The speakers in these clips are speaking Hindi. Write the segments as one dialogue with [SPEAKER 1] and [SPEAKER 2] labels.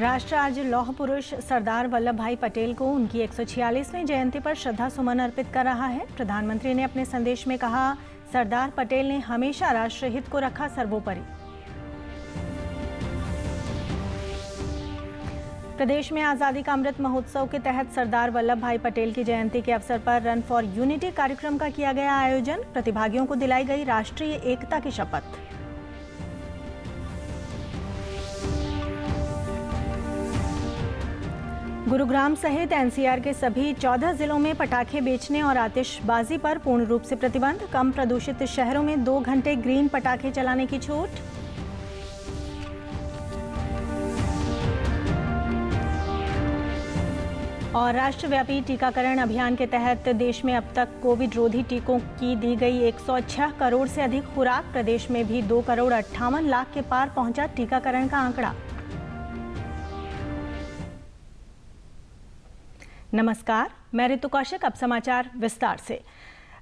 [SPEAKER 1] राष्ट्र आज लौह पुरुष सरदार वल्लभ भाई पटेल को उनकी 146वीं जयंती पर श्रद्धा सुमन अर्पित कर रहा है। प्रधानमंत्री ने अपने संदेश में कहा, सरदार पटेल ने हमेशा राष्ट्र हित को रखा सर्वोपरि। प्रदेश में आजादी का अमृत महोत्सव के तहत सरदार वल्लभ भाई पटेल की जयंती के अवसर पर रन फॉर यूनिटी कार्यक्रम का किया गया आयोजन। प्रतिभागियों को दिलाई गई राष्ट्रीय एकता की शपथ। गुरुग्राम सहित एनसीआर के सभी 14 जिलों में पटाखे बेचने और आतिशबाजी पर पूर्ण रूप से प्रतिबंध। कम प्रदूषित शहरों में 2 घंटे ग्रीन पटाखे चलाने की छूट। और राष्ट्रव्यापी टीकाकरण अभियान के तहत देश में अब तक कोविड रोधी टीकों की दी गई 106 करोड़ से अधिक खुराक। प्रदेश में भी 2 करोड़ 58 लाख के पार पहुंचा टीकाकरण का आंकड़ा। नमस्कार, मैं ऋतु कौशिक। अब समाचार विस्तार से।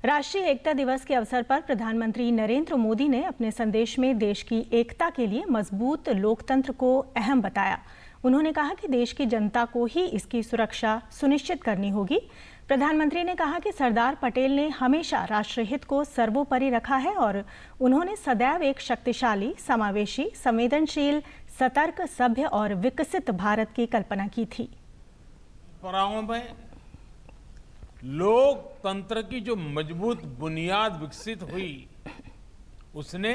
[SPEAKER 1] राष्ट्रीय एकता दिवस के अवसर पर प्रधानमंत्री नरेंद्र मोदी ने अपने संदेश में देश की एकता के लिए मजबूत लोकतंत्र को अहम बताया। उन्होंने कहा कि देश की जनता को ही इसकी सुरक्षा सुनिश्चित करनी होगी। प्रधानमंत्री ने कहा कि सरदार पटेल ने हमेशा राष्ट्रहित को सर्वोपरि रखा है और उन्होंने सदैव एक शक्तिशाली, समावेशी, संवेदनशील, सतर्क, सभ्य और विकसित भारत की कल्पना की थी।
[SPEAKER 2] परंपराओं में लोकतंत्र की जो मजबूत बुनियाद विकसित हुई, उसने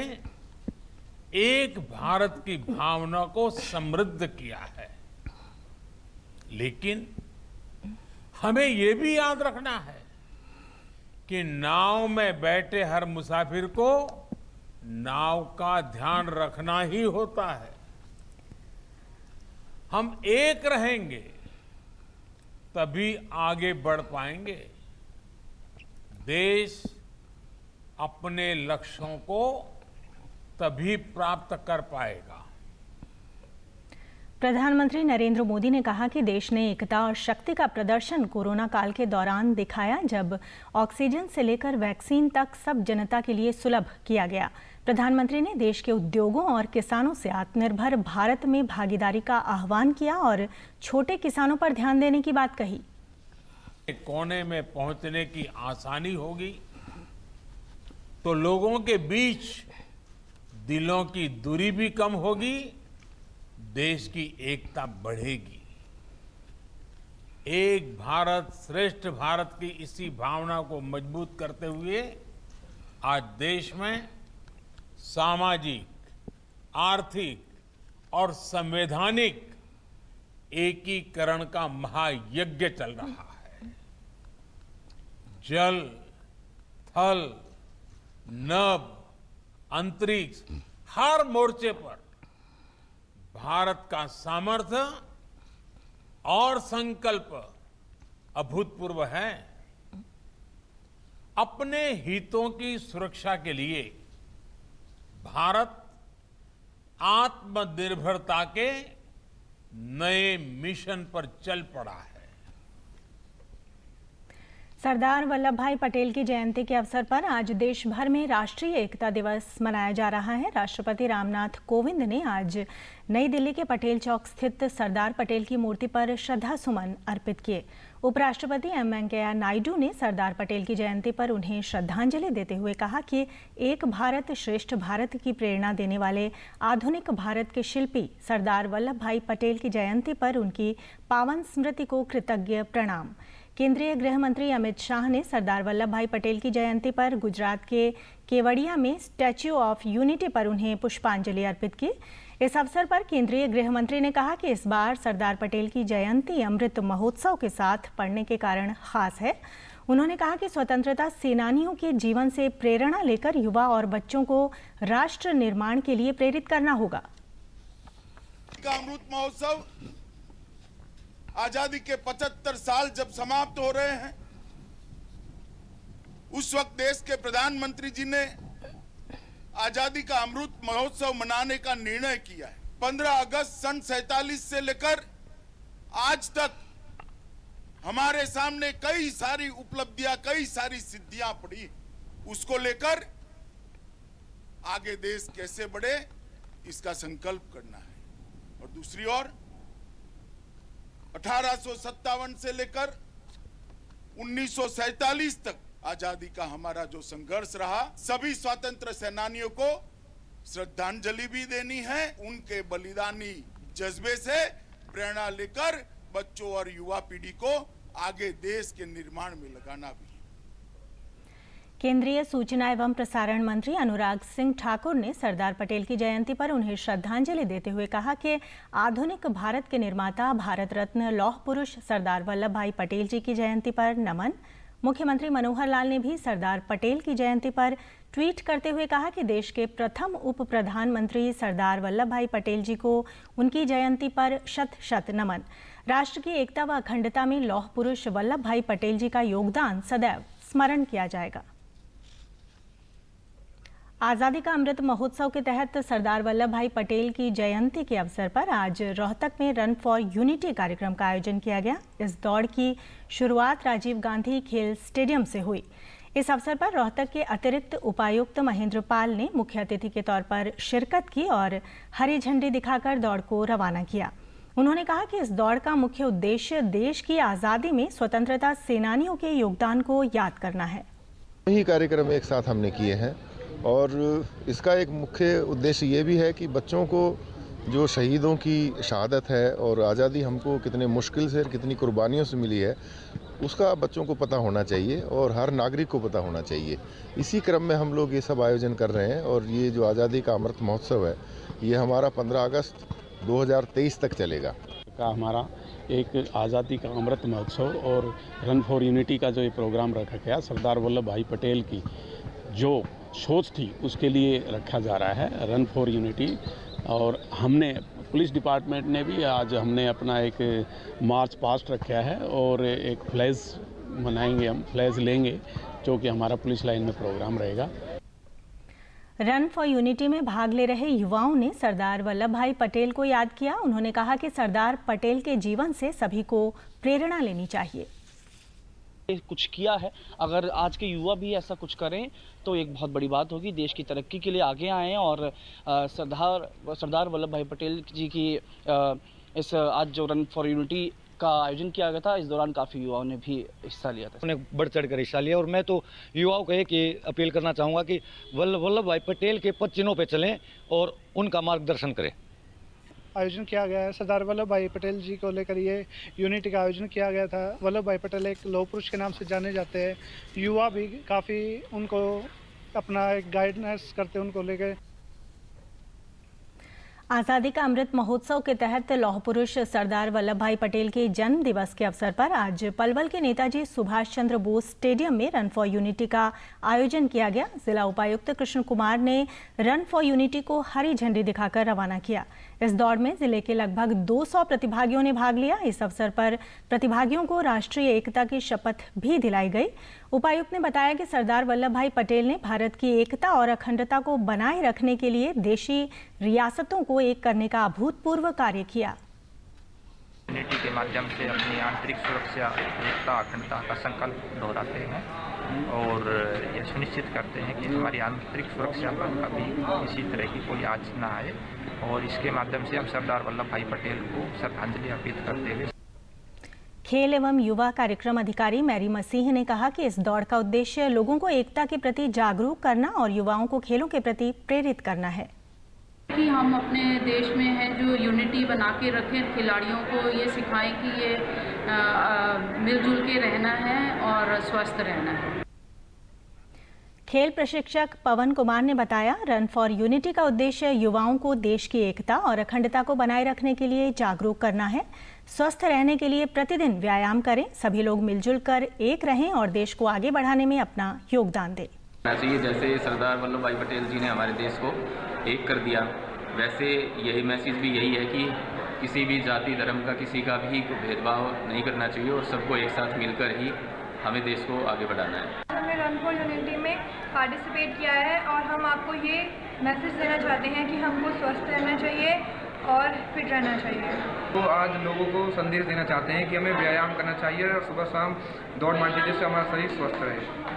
[SPEAKER 2] एक भारत की भावना को समृद्ध किया है। लेकिन हमें ये भी याद रखना है कि नाव में बैठे हर मुसाफिर को नाव का ध्यान रखना ही होता है। हम एक रहेंगे तभी आगे बढ़ पाएंगे। देश अपने लक्ष्यों को तभी प्राप्त कर पाएगा।
[SPEAKER 1] प्रधानमंत्री नरेंद्र मोदी ने कहा कि देश ने एकता और शक्ति का प्रदर्शन कोरोना काल के दौरान दिखाया, जब ऑक्सीजन से लेकर वैक्सीन तक सब जनता के लिए सुलभ किया गया। प्रधानमंत्री ने देश के उद्योगों और किसानों से आत्मनिर्भर भारत में भागीदारी का आह्वान किया और छोटे किसानों पर ध्यान देने की बात कही।
[SPEAKER 2] कोने में पहुंचने की आसानी होगी तो लोगों के बीच दिलों की दूरी भी कम होगी, देश की एकता बढ़ेगी। एक भारत श्रेष्ठ भारत की इसी भावना को मजबूत करते हुए आज देश में सामाजिक, आर्थिक और संवैधानिक एकीकरण का महायज्ञ चल रहा है। जल, थल, नभ, अंतरिक्ष, हर मोर्चे पर भारत का सामर्थ्य और संकल्प अभूतपूर्व है। अपने हितों की सुरक्षा के लिए भारत आत्मनिर्भरता के नए मिशन पर चल पड़ा है।
[SPEAKER 1] सरदार वल्लभ भाई पटेल की जयंती के अवसर पर आज देश भर में राष्ट्रीय एकता दिवस मनाया जा रहा है। राष्ट्रपति रामनाथ कोविंद ने आज नई दिल्ली के पटेल चौक स्थित सरदार पटेल की मूर्ति पर श्रद्धा सुमन अर्पित किए। उपराष्ट्रपति एम वेंकैया नायडू ने सरदार पटेल की जयंती पर उन्हें श्रद्धांजलि देते हुए कहा कि एक भारत श्रेष्ठ भारत की प्रेरणा देने वाले आधुनिक भारत के शिल्पी सरदार वल्लभ भाई पटेल की जयंती पर उनकी पावन स्मृति को कृतज्ञ प्रणाम। केंद्रीय गृह मंत्री अमित शाह ने सरदार वल्लभ भाई पटेल की जयंती पर गुजरात के केवड़िया में स्टैच्यू ऑफ यूनिटी पर उन्हें पुष्पांजलि अर्पित की। इस अवसर पर केंद्रीय गृह मंत्री ने कहा कि इस बार सरदार पटेल की जयंती अमृत महोत्सव के साथ पड़ने के कारण खास है। उन्होंने कहा कि स्वतंत्रता सेनानियों के जीवन से प्रेरणा लेकर युवा और बच्चों को राष्ट्र निर्माण के लिए प्रेरित करना होगा।
[SPEAKER 3] अमृत महोत्सव आजादी के 75 साल जब समाप्त हो रहे हैं, उस वक्त देश के प्रधानमंत्री जी ने आजादी का अमृत महोत्सव मनाने का निर्णय किया है। 15 अगस्त सन 47 से लेकर आज तक हमारे सामने कई सारी उपलब्धियां, कई सारी सिद्धियां पड़ी। उसको लेकर आगे देश कैसे बढ़े, इसका संकल्प करना है। और दूसरी ओर 1857 से लेकर 1947 तक आजादी का हमारा जो संघर्ष रहा, सभी स्वतंत्र सेनानियों को श्रद्धांजलि भी देनी है। उनके बलिदानी जज्बे से प्रेरणा लेकर बच्चों और युवा पीढ़ी को आगे देश के निर्माण में लगाना भी।
[SPEAKER 1] केंद्रीय सूचना एवं प्रसारण मंत्री अनुराग सिंह ठाकुर ने सरदार पटेल की जयंती पर उन्हें श्रद्धांजलि देते हुए कहा कि आधुनिक भारत के निर्माता भारत रत्न लौह पुरुष सरदार वल्लभ भाई पटेल जी की जयंती पर नमन। मुख्यमंत्री मनोहर लाल ने भी सरदार पटेल की जयंती पर ट्वीट करते हुए कहा कि देश के प्रथम उप प्रधानमंत्री सरदार वल्लभ भाई पटेल जी को उनकी जयंती पर शत शत नमन। राष्ट्र की एकता व अखंडता में लौह पुरुष वल्लभ भाई पटेल जी का योगदान सदैव स्मरण किया जाएगा। आज़ादी का अमृत महोत्सव के तहत सरदार वल्लभ भाई पटेल की जयंती के अवसर पर आज रोहतक में रन फॉर यूनिटी कार्यक्रम का आयोजन किया गया। इस दौड़ की शुरुआत राजीव गांधी खेल स्टेडियम से हुई। इस अवसर पर रोहतक के अतिरिक्त उपायुक्त महेंद्र पाल ने मुख्य अतिथि के तौर पर शिरकत की और हरी झंडी दिखाकर दौड़ को रवाना किया। उन्होंने कहा कि इस दौड़ का मुख्य उद्देश्य देश की आज़ादी में स्वतंत्रता सेनानियों के योगदान को याद करना है।
[SPEAKER 4] यही कार्यक्रम एक साथ हमने किए हैं और इसका एक मुख्य उद्देश्य ये भी है कि बच्चों को जो शहीदों की शहादत है और आज़ादी हमको कितने मुश्किल से कितनी कुर्बानियों से मिली है, उसका बच्चों को पता होना चाहिए और हर नागरिक को पता होना चाहिए। इसी क्रम में हम लोग ये सब आयोजन कर रहे हैं और ये जो आज़ादी का अमृत महोत्सव है, ये हमारा 15 अगस्त 2023 तक चलेगा।
[SPEAKER 5] का हमारा एक आज़ादी का अमृत महोत्सव और रन फॉर यूनिटी का जो ये प्रोग्राम रखा गया, सरदार वल्लभ भाई पटेल की जो सोच थी उसके लिए रखा जा रहा है रन फॉर यूनिटी। और हमने पुलिस डिपार्टमेंट ने भी आज हमने अपना एक मार्च पास्ट रखा है और एक फ्लैग मनाएंगे, हम फ्लैग लेंगे जो कि हमारा पुलिस लाइन में प्रोग्राम रहेगा।
[SPEAKER 1] रन फॉर यूनिटी में भाग ले रहे युवाओं ने सरदार वल्लभ भाई पटेल को याद किया। उन्होंने कहा कि सरदार पटेल के जीवन से सभी को प्रेरणा लेनी चाहिए।
[SPEAKER 6] कुछ किया है, अगर आज के युवा भी ऐसा कुछ करें तो एक बहुत बड़ी बात होगी, देश की तरक्की के लिए आगे आएँ। और सरदार वल्लभ भाई पटेल जी की इस आज जो रन फॉर यूनिटी का आयोजन किया गया था, इस दौरान काफ़ी युवाओं ने भी हिस्सा लिया था।
[SPEAKER 7] उन्हें बढ़ चढ़ कर हिस्सा लिया और मैं तो युवाओं को एक ही अपील करना चाहूँगा कि वल्लभ भाई पटेल के पद चिन्हों पर चलें और उनका मार्गदर्शन करें।
[SPEAKER 8] आयोजन किया गया है सरदार वल्लभ भाई पटेल जी को लेकर, ये यूनिटी का आयोजन किया गया था। वल्लभ भाई पटेल एक लौह पुरुष के नाम से जाने जाते हैं। युवा भी काफ़ी उनको अपना एक गाइडेंस करते हैं उनको लेकर।
[SPEAKER 1] आज़ादी का अमृत महोत्सव के तहत लौह पुरुष सरदार वल्लभ भाई पटेल के जन्म दिवस के अवसर पर आज पलवल के नेताजी सुभाष चंद्र बोस स्टेडियम में रन फॉर यूनिटी का आयोजन किया गया। जिला उपायुक्त कृष्ण कुमार ने रन फॉर यूनिटी को हरी झंडी दिखाकर रवाना किया। इस दौड़ में जिले के लगभग 200 प्रतिभागियों ने भाग लिया। इस अवसर पर प्रतिभागियों को राष्ट्रीय एकता की शपथ भी दिलाई गई। उपायुक्त ने बताया कि सरदार वल्लभ भाई पटेल ने भारत की एकता और अखंडता को बनाए रखने के लिए देशी रियासतों को एक करने का अभूतपूर्व कार्य किया।
[SPEAKER 9] यूनिटी के माध्यम से अपनी आंतरिक सुरक्षा, एकता, अखंडता का संकल्प दोहराते हैं और यह सुनिश्चित करते हैं कि हमारी आंतरिक सुरक्षा पर कभी किसी तरह की कोई आंच न आए। और इसके माध्यम से हम सरदार वल्लभ भाई पटेल को श्रद्धांजलि अर्पित करते हुए।
[SPEAKER 1] खेल एवं युवा कार्यक्रम अधिकारी मैरी मसीह ने कहा कि इस दौड़ का उद्देश्य लोगों को एकता के प्रति जागरूक करना और युवाओं को खेलों के प्रति प्रेरित करना है।
[SPEAKER 10] कि हम अपने देश में है जो यूनिटी बना के रखें, खिलाड़ियों को ये सिखाएं कि ये मिलजुल के रहना है और स्वस्थ रहना है।
[SPEAKER 1] खेल प्रशिक्षक पवन कुमार ने बताया, रन फॉर यूनिटी का उद्देश्य युवाओं को देश की एकता और अखंडता को बनाए रखने के लिए जागरूक करना है। स्वस्थ रहने के लिए प्रतिदिन व्यायाम करें, सभी लोग मिलजुल कर एक रहें और देश को आगे बढ़ाने में अपना योगदान दें।
[SPEAKER 11] जैसे सरदार वल्लभ भाई पटेल जी ने हमारे देश को एक कर दिया, वैसे यही मैसेज भी यही है कि किसी भी जाति धर्म का किसी का भी भेदभाव नहीं करना चाहिए और सबको एक साथ मिलकर ही हमें देश को आगे बढ़ाना है।
[SPEAKER 12] हमने रन फॉर यूनिटी में पार्टिसिपेट किया है और हम आपको ये मैसेज देना चाहते हैं कि हमको स्वस्थ रहना चाहिए और फिट रहना चाहिए।
[SPEAKER 13] तो आज लोगों को संदेश देना चाहते हैं कि हमें व्यायाम करना चाहिए और सुबह शाम दौड़ मारने जिससे हमारा शरीर स्वस्थ रहे।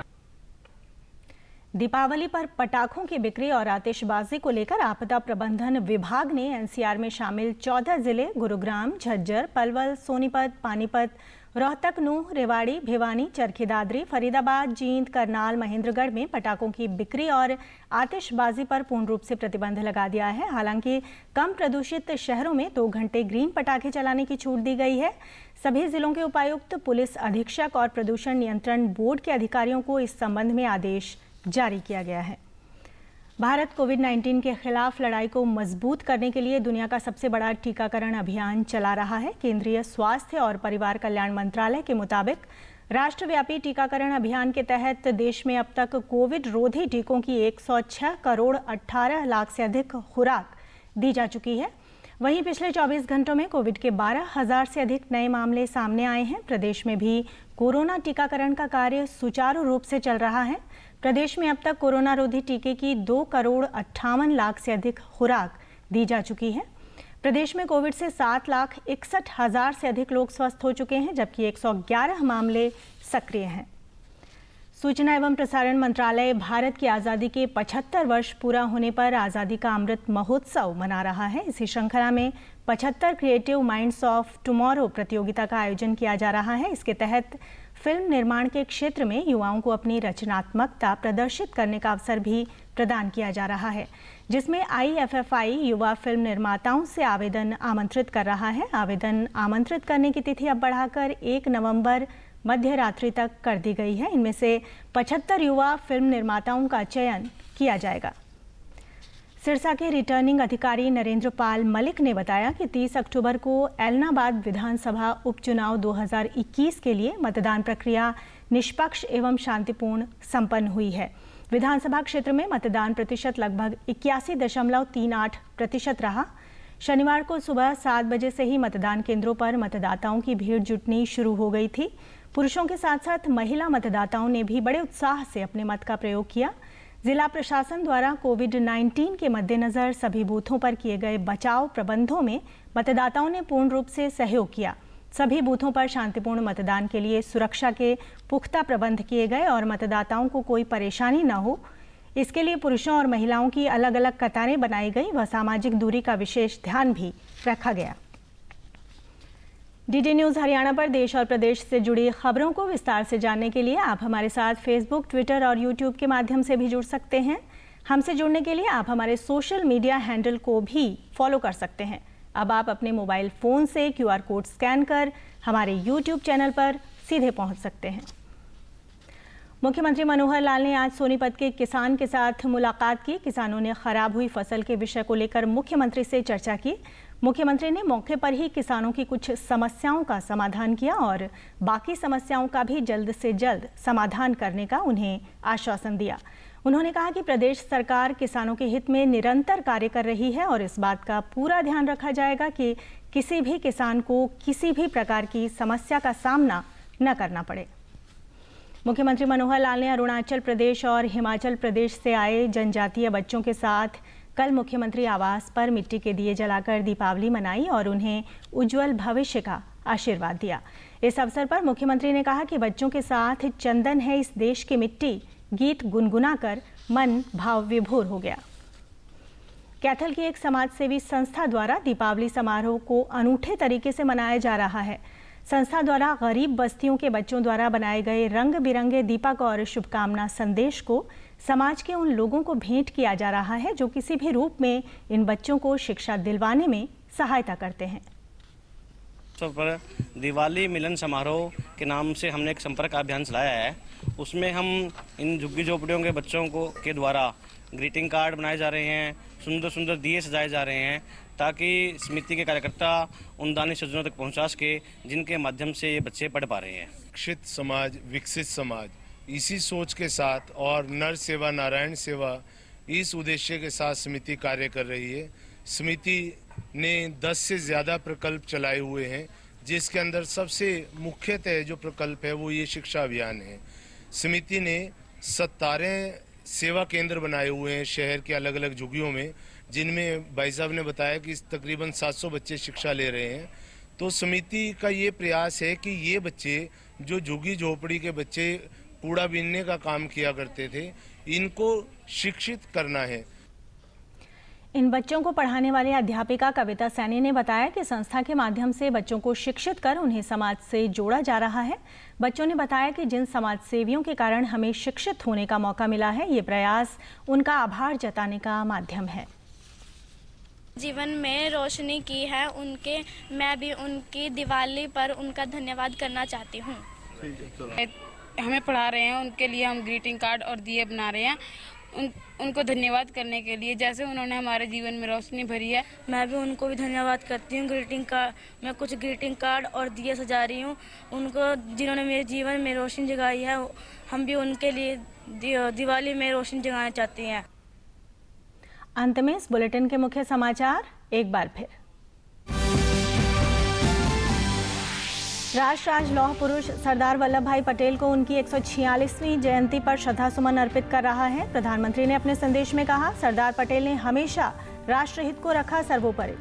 [SPEAKER 1] दीपावली पर पटाखों की बिक्री और आतिशबाजी को लेकर आपदा प्रबंधन विभाग ने एनसीआर में शामिल 14 जिले गुरुग्राम, झज्जर, पलवल, सोनीपत, पानीपत, रोहतक, नूंह, रेवाड़ी, भिवानी, चरखी दादरी, फरीदाबाद, जींद, करनाल, महेंद्रगढ़ में पटाखों की बिक्री और आतिशबाजी पर पूर्ण रूप से प्रतिबंध लगा दिया है। हालांकि कम प्रदूषित शहरों में 2 घंटे ग्रीन पटाखे चलाने की छूट दी गई है। सभी जिलों के उपायुक्त, पुलिस अधीक्षक और प्रदूषण नियंत्रण बोर्ड के अधिकारियों को इस संबंध में आदेश जारी किया गया है। भारत कोविड-19 के खिलाफ लड़ाई को मजबूत करने के लिए दुनिया का सबसे बड़ा टीकाकरण अभियान चला रहा है। केंद्रीय स्वास्थ्य और परिवार कल्याण मंत्रालय के मुताबिक राष्ट्रव्यापी टीकाकरण अभियान के तहत देश में अब तक कोविड रोधी टीकों की 106 करोड़ 18 लाख से अधिक खुराक दी जा चुकी है। वहीं पिछले 24 घंटों में कोविड के 12,000 से अधिक नए मामले सामने आए हैं। प्रदेश में भी कोरोना टीकाकरण का कार्य सुचारू रूप से चल रहा है। प्रदेश में अब तक कोरोना रोधी टीके की 2 करोड़ 58 लाख से अधिक खुराक दी जा चुकी है। प्रदेश में कोविड से 7,61,000 से अधिक लोग स्वस्थ हो चुके हैं, जबकि 111 मामले सक्रिय हैं। सूचना एवं प्रसारण मंत्रालय भारत की आज़ादी के 75 वर्ष पूरा होने पर आज़ादी का अमृत महोत्सव मना रहा है। इसी श्रृंखला में 75 क्रिएटिव माइंड्स ऑफ टुमारो प्रतियोगिता का आयोजन किया जा रहा है। इसके तहत फिल्म निर्माण के क्षेत्र में युवाओं को अपनी रचनात्मकता प्रदर्शित करने का अवसर भी प्रदान किया जा रहा है, जिसमें IFFI युवा फिल्म निर्माताओं से आवेदन आमंत्रित कर रहा है। आवेदन आमंत्रित करने की तिथि अब बढ़ाकर 1 नवंबर मध्य रात्रि तक कर दी गई है। इनमें से 75 युवा फिल्म निर्माताओं का चयन किया जाएगा। सिरसा के रिटर्निंग अधिकारी नरेंद्र पाल मलिक ने बताया कि 30 अक्टूबर को ऐलनाबाद विधानसभा उपचुनाव 2021 के लिए मतदान प्रक्रिया निष्पक्ष एवं शांतिपूर्ण संपन्न हुई है। विधानसभा क्षेत्र में मतदान प्रतिशत लगभग 81.38% रहा। शनिवार को सुबह 7 बजे से ही मतदान केंद्रों पर मतदाताओं की भीड़ जुटनी शुरू हो गई थी। पुरुषों के साथ साथ महिला मतदाताओं ने भी बड़े उत्साह से अपने मत का प्रयोग किया। जिला प्रशासन द्वारा कोविड-19 के मद्देनजर सभी बूथों पर किए गए बचाव प्रबंधों में मतदाताओं ने पूर्ण रूप से सहयोग किया। सभी बूथों पर शांतिपूर्ण मतदान के लिए सुरक्षा के पुख्ता प्रबंध किए गए और मतदाताओं को कोई परेशानी न हो, इसके लिए पुरुषों और महिलाओं की अलग अलग कतारें बनाई गई व सामाजिक दूरी का विशेष ध्यान भी रखा गया। DD न्यूज़ हरियाणा पर देश और प्रदेश से जुड़ी खबरों को विस्तार से जानने के लिए आप हमारे साथ फेसबुक, ट्विटर और यूट्यूब के माध्यम से भी जुड़ सकते हैं। हमसे जुड़ने के लिए आप हमारे सोशल मीडिया हैंडल को भी फॉलो कर सकते हैं। अब आप अपने मोबाइल फ़ोन से QR कोड स्कैन कर हमारे यूट्यूब चैनल पर सीधे पहुंच सकते हैं। मुख्यमंत्री मनोहर लाल ने आज सोनीपत के किसान के साथ मुलाकात की। किसानों ने खराब हुई फसल के विषय को लेकर मुख्यमंत्री से चर्चा की। मुख्यमंत्री ने मौके पर ही किसानों की कुछ समस्याओं का समाधान किया और बाकी समस्याओं का भी जल्द से जल्द समाधान करने का उन्हें आश्वासन दिया। उन्होंने कहा कि प्रदेश सरकार किसानों के हित में निरंतर कार्य कर रही है और इस बात का पूरा ध्यान रखा जाएगा कि किसी भी किसान को किसी भी प्रकार की समस्या का सामना न करना पड़े। मुख्यमंत्री मनोहर लाल ने अरुणाचल प्रदेश और हिमाचल प्रदेश से आए जनजातीय बच्चों के साथ कल मुख्यमंत्री आवास पर मिट्टी के दिए जलाकर दीपावली मनाई और उन्हें उज्जवल भविष्य का आशीर्वाद दिया। इस अवसर पर मुख्यमंत्री ने कहा कि बच्चों के साथ चंदन है इस देश की मिट्टी गीत गुनगुनाकर मन भाव विभोर हो गया। कैथल की एक समाजसेवी संस्था द्वारा दीपावली समारोह को अनूठे तरीके से मनाया जा रहा है। संस्था द्वारा गरीब बस्तियों के बच्चों द्वारा बनाए गए रंग बिरंगे दीपक और शुभकामना संदेश को समाज के उन लोगों को भेंट किया जा रहा है जो किसी भी रूप में इन बच्चों को शिक्षा दिलवाने में सहायता करते हैं।
[SPEAKER 14] पर दिवाली मिलन समारोह के नाम से हमने एक संपर्क अभियान चलाया है। उसमें हम इन झुग्गी झोपड़ियों के बच्चों के द्वारा ग्रीटिंग कार्ड बनाए जा रहे हैं, सुंदर सुंदर दिए सजाए जा रहे हैं ताकि समिति के कार्यकर्ता उन दानी सज्जनों तक पहुंचा सके जिनके माध्यम से ये बच्चे पढ़ पा रहे हैं।
[SPEAKER 15] शिक्षित समाज, विकसित समाज, इसी सोच के साथ और नर सेवा नारायण सेवा इस उद्देश्य के साथ समिति कार्य कर रही है। समिति ने 10 से ज़्यादा प्रकल्प चलाए हुए हैं, जिसके अंदर सबसे मुख्यतः जो प्रकल्प है वो ये शिक्षा अभियान है। समिति ने 17 सेवा केंद्र बनाए हुए हैं शहर के अलग अलग झुग्गियों में, जिनमें भाई साहब ने बताया कि तकरीबन 700 बच्चे शिक्षा ले रहे हैं। तो समिति का ये प्रयास है कि ये बच्चे जो झुग्गी झोपड़ी के बच्चे कूड़ा बीनने का काम किया करते थे, इनको शिक्षित करना है।
[SPEAKER 1] इन बच्चों को पढ़ाने वाली अध्यापिका कविता सैनी ने बताया कि संस्था के माध्यम से बच्चों को शिक्षित कर उन्हें समाज से जोड़ा जा रहा है। बच्चों ने बताया कि जिन समाज सेवियों के कारण हमें शिक्षित होने का मौका मिला है, ये प्रयास उनका आभार जताने का माध्यम है।
[SPEAKER 16] जीवन में रोशनी की है उनके, मैं भी उनकी दिवाली पर उनका धन्यवाद करना चाहती हूँ।
[SPEAKER 17] हमें पढ़ा रहे हैं, उनके लिए हम ग्रीटिंग कार्ड और दिए बना रहे हैं, उनको धन्यवाद करने के लिए, जैसे उन्होंने हमारे जीवन में रोशनी भरी है।
[SPEAKER 16] मैं भी उनको भी धन्यवाद करती हूँ। ग्रीटिंग कार्ड, मैं कुछ ग्रीटिंग कार्ड और दिए सजा रही हूँ उनको, जिन्होंने मेरे जीवन में रोशनी जगाई है। हम भी उनके लिए दिवाली में रोशनी जगाना चाहते हैं।
[SPEAKER 1] अंत में इस बुलेटिन के मुख्य समाचार एक बार फिर। राष्ट्र आज लौह पुरुष सरदार वल्लभ भाई पटेल को उनकी 146वीं जयंती पर श्रद्धासुमन अर्पित कर रहा है। प्रधानमंत्री ने अपने संदेश में कहा, सरदार पटेल ने हमेशा राष्ट्रहित को रखा सर्वोपरि।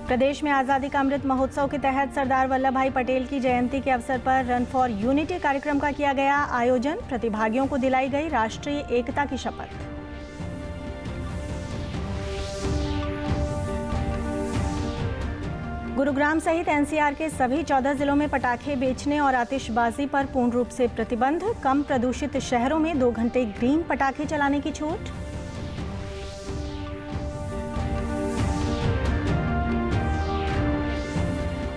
[SPEAKER 1] प्रदेश में आज़ादी का अमृत महोत्सव के तहत सरदार वल्लभ भाई पटेल की जयंती के अवसर पर रन फॉर यूनिटी कार्यक्रम का किया गया आयोजन। प्रतिभागियों को दिलाई गई राष्ट्रीय एकता की शपथ। गुरुग्राम सहित एनसीआर के सभी 14 जिलों में पटाखे बेचने और आतिशबाजी पर पूर्ण रूप से प्रतिबंध। कम प्रदूषित शहरों में 2 घंटे ग्रीन पटाखे चलाने की छूट।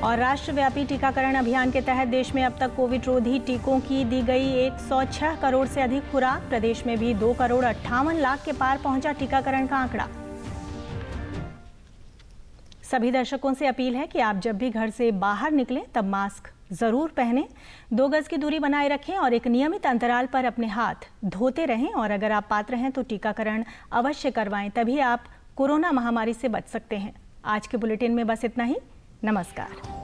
[SPEAKER 1] और राष्ट्रव्यापी टीकाकरण अभियान के तहत देश में अब तक कोविड रोधी टीकों की दी गई 106 करोड़ से अधिक खुराक। प्रदेश में भी 2 करोड़ 58 लाख के पार पहुंचा टीकाकरण का आंकड़ा। सभी दर्शकों से अपील है कि आप जब भी घर से बाहर निकलें तब मास्क जरूर पहनें, 2 गज की दूरी बनाए रखें और एक नियमित अंतराल पर अपने हाथ धोते रहें। और अगर आप पात्र हैं तो टीकाकरण अवश्य करवाएं, तभी आप कोरोना महामारी से बच सकते हैं। आज के बुलेटिन में बस इतना ही। नमस्कार।